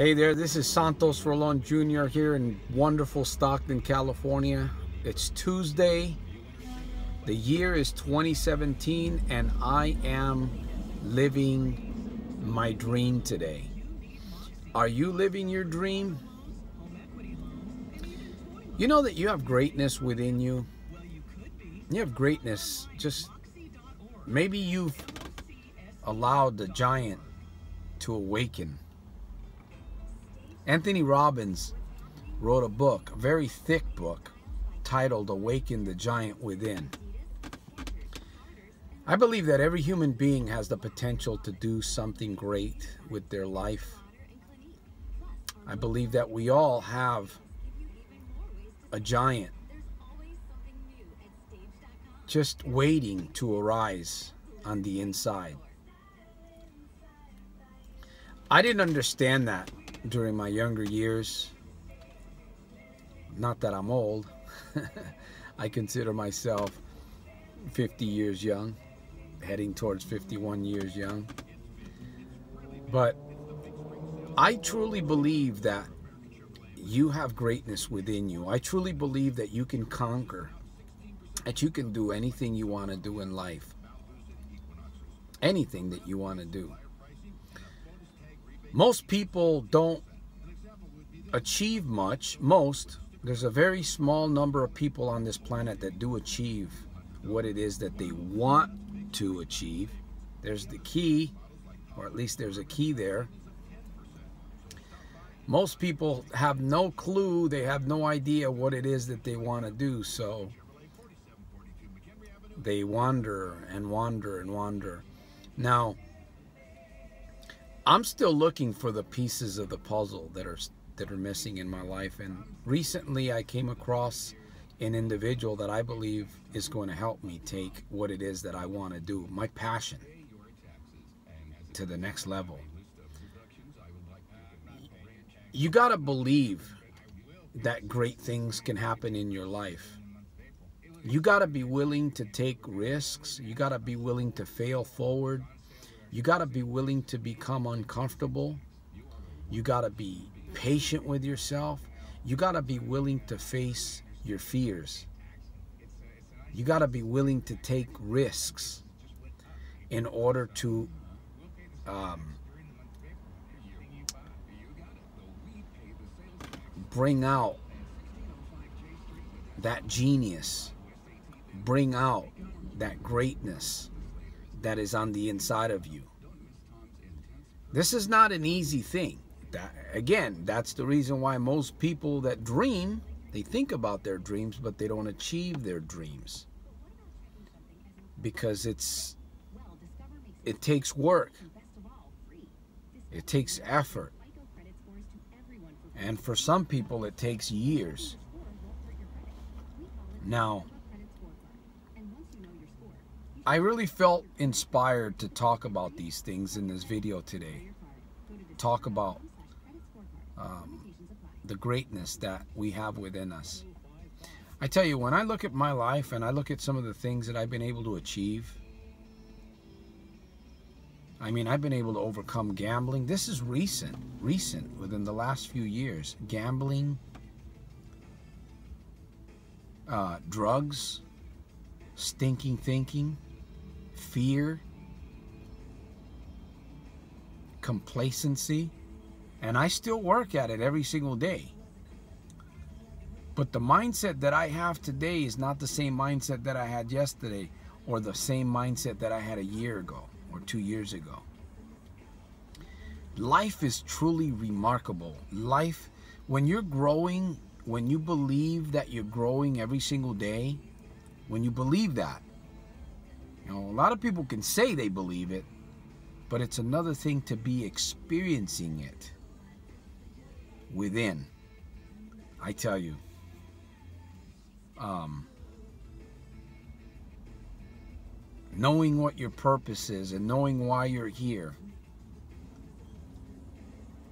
Hey there, this is Santos Rolon Jr. here in wonderful Stockton, California. It's Tuesday. The year is 2017 and I am living my dream today. Are you living your dream? You know that you have greatness within you. You have greatness. Just maybe you've allowed the giant to awaken. Anthony Robbins wrote a book, a very thick book, titled Awaken the Giant Within. I believe that every human being has the potential to do something great with their life. I believe that we all have a giant just waiting to arise on the inside. I didn't understand that during my younger years. Not that I'm old. I consider myself 50 years young, heading towards 51 years young. But I truly believe that you have greatness within you. I truly believe that you can conquer, that you can do anything you want to do in life. Anything that you want to do. Most people don't achieve much. There's a very small number of people on this planet that do achieve what it is that they want to achieve. There's the key, or at least there's a key there. Most people have no clue, they have no idea what it is that they want to do, so they wander and wander and wander. Now, I'm still looking for the pieces of the puzzle that are missing in my life, and recently I came across an individual that I believe is going to help me take what it is that I want to do, my passion, to the next level. You got to believe that great things can happen in your life. You got to be willing to take risks. You got to be willing to fail forward. You got to be willing to become uncomfortable. You got to be patient with yourself. You got to be willing to face your fears. You got to be willing to take risks in order to bring out that genius, bring out that greatness that is on the inside of you. This is not an easy thing. Again, that's the reason why most people that dream, they think about their dreams, but they don't achieve their dreams. Because it takes work. It takes effort. And for some people, it takes years. Now, I really felt inspired to talk about these things in this video today. Talk about the greatness that we have within us. I tell you, when I look at my life and I look at some of the things that I've been able to achieve, I mean, I've been able to overcome gambling. This is recent, within the last few years. Gambling, drugs, stinking thinking, fear, complacency, and I still work at it every single day. But the mindset that I have today is not the same mindset that I had yesterday, or the same mindset that I had a year ago or 2 years ago. Life is truly remarkable. Life, when you're growing, when you believe that you're growing every single day, when you believe that, you know, a lot of people can say they believe it, but it's another thing to be experiencing it within. I tell you, knowing what your purpose is and knowing why you're here,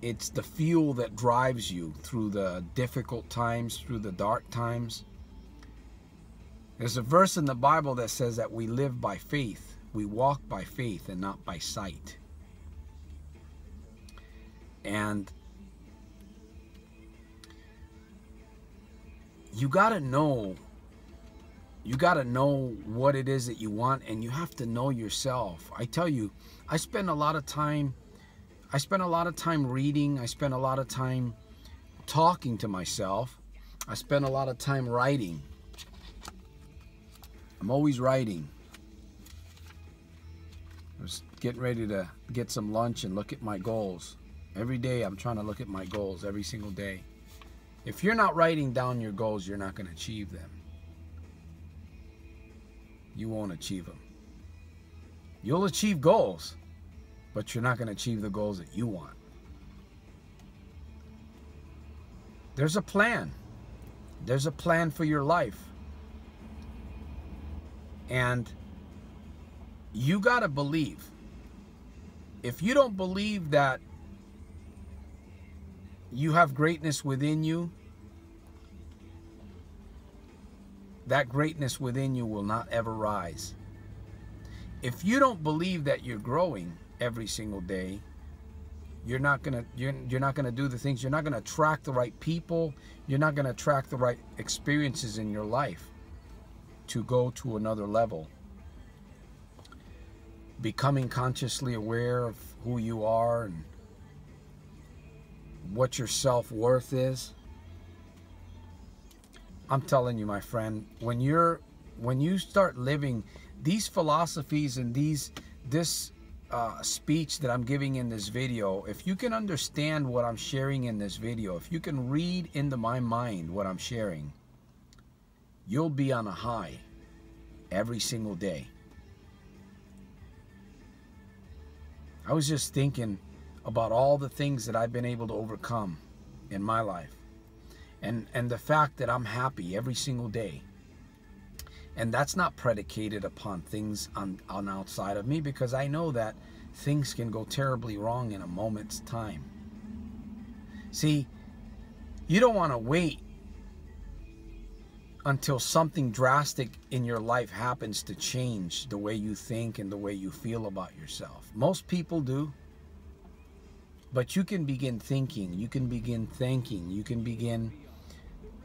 it's the fuel that drives you through the difficult times, through the dark times. There's a verse in the Bible that says that we live by faith. We walk by faith and not by sight. And you got to know what it is that you want, and you have to know yourself. I tell you, I spend a lot of time reading. I spend a lot of time talking to myself. I spend a lot of time writing. I'm always writing. I was getting ready to get some lunch and look at my goals. Every day I'm trying to look at my goals, every single day. If you're not writing down your goals, you're not going to achieve them. You won't achieve them. You'll achieve goals, but you're not going to achieve the goals that you want. There's a plan. There's a plan for your life. And you got to believe. If you don't believe that you have greatness within you, that greatness within you will not ever rise. If you don't believe that you're growing every single day, you're not gonna do the things. You're not gonna attract the right people. You're not gonna attract the right experiences in your life to go to another level. Becoming consciously aware of who you are and what your self-worth is. I'm telling you, my friend, when you start living these philosophies and this speech that I'm giving in this video, if you can understand what I'm sharing in this video, if you can read into my mind what I'm sharing, you'll be on a high every single day. I was just thinking about all the things that I've been able to overcome in my life. And the fact that I'm happy every single day. And that's not predicated upon things on outside of me, because I know that things can go terribly wrong in a moment's time. See, you don't want to wait until something drastic in your life happens to change the way you think and the way you feel about yourself. Most people do. But you can begin thinking, you can begin thanking, you can begin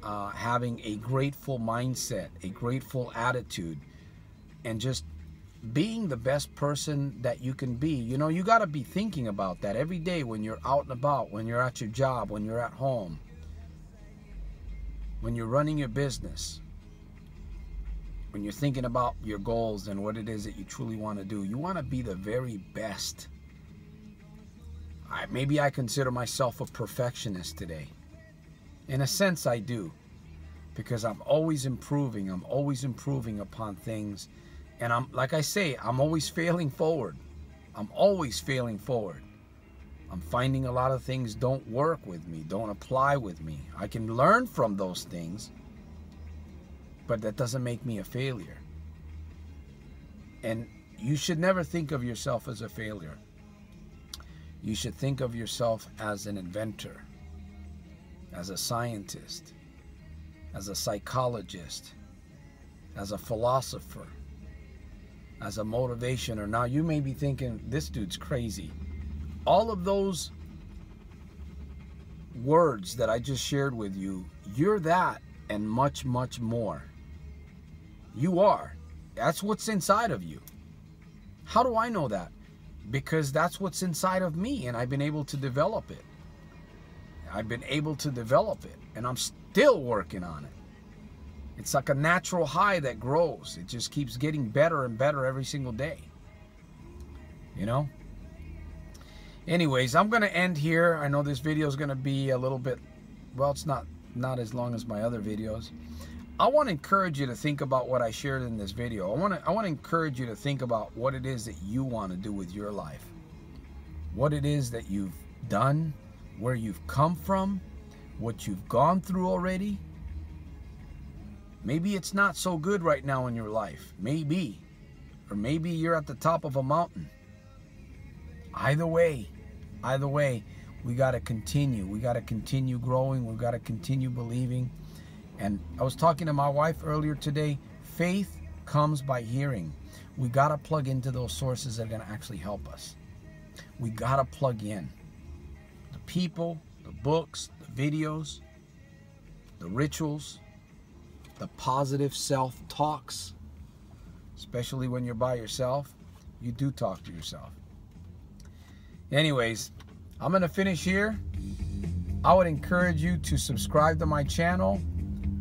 having a grateful mindset, a grateful attitude, and just being the best person that you can be. You know, you got to be thinking about that every day when you're out and about, when you're at your job, when you're at home, when you're running your business, when you're thinking about your goals and what it is that you truly want to do. You want to be the very best. Maybe I consider myself a perfectionist today. In a sense, I do. Because I'm always improving. I'm always improving upon things. And like I say, I'm always failing forward. I'm always failing forward. I'm finding a lot of things don't work with me, don't apply with me. I can learn from those things, but that doesn't make me a failure. And you should never think of yourself as a failure. You should think of yourself as an inventor, as a scientist, as a psychologist, as a philosopher, as a motivationer. Now you may be thinking, this dude's crazy. All of those words that I just shared with you, you're that and much, much more. You are. That's what's inside of you. How do I know that? Because that's what's inside of me, and I've been able to develop it. I've been able to develop it, and I'm still working on it. It's like a natural high that grows. It just keeps getting better and better every single day. You know? Anyways, I'm going to end here. I know this video is going to be a little bit, well, it's not as long as my other videos. I want to encourage you to think about what I shared in this video. I want to encourage you to think about what it is that you want to do with your life. What it is that you've done, where you've come from, what you've gone through already. Maybe it's not so good right now in your life. Maybe. Or maybe you're at the top of a mountain. Either way, we got to continue. We got to continue growing. We got to continue believing. And I was talking to my wife earlier today. Faith comes by hearing. We got to plug into those sources that are going to actually help us. We got to plug in. The people, the books, the videos, the rituals, the positive self-talks, especially when you're by yourself. You do talk to yourself. Anyways, I'm going to finish here. I would encourage you to subscribe to my channel.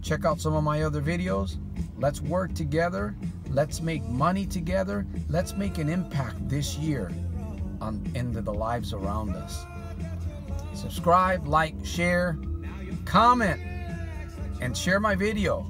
Check out some of my other videos. Let's work together. Let's make money together. Let's make an impact this year into the lives around us. Subscribe, like, share, comment, and share my video.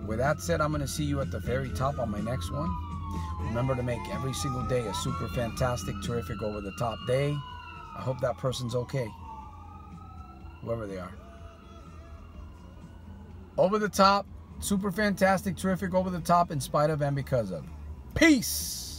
With that said, I'm going to see you at the very top on my next one. Remember to make every single day a super fantastic, terrific, over the top day. I hope that person's okay, whoever they are. Over the top, super fantastic, terrific, over the top, in spite of and because of. Peace.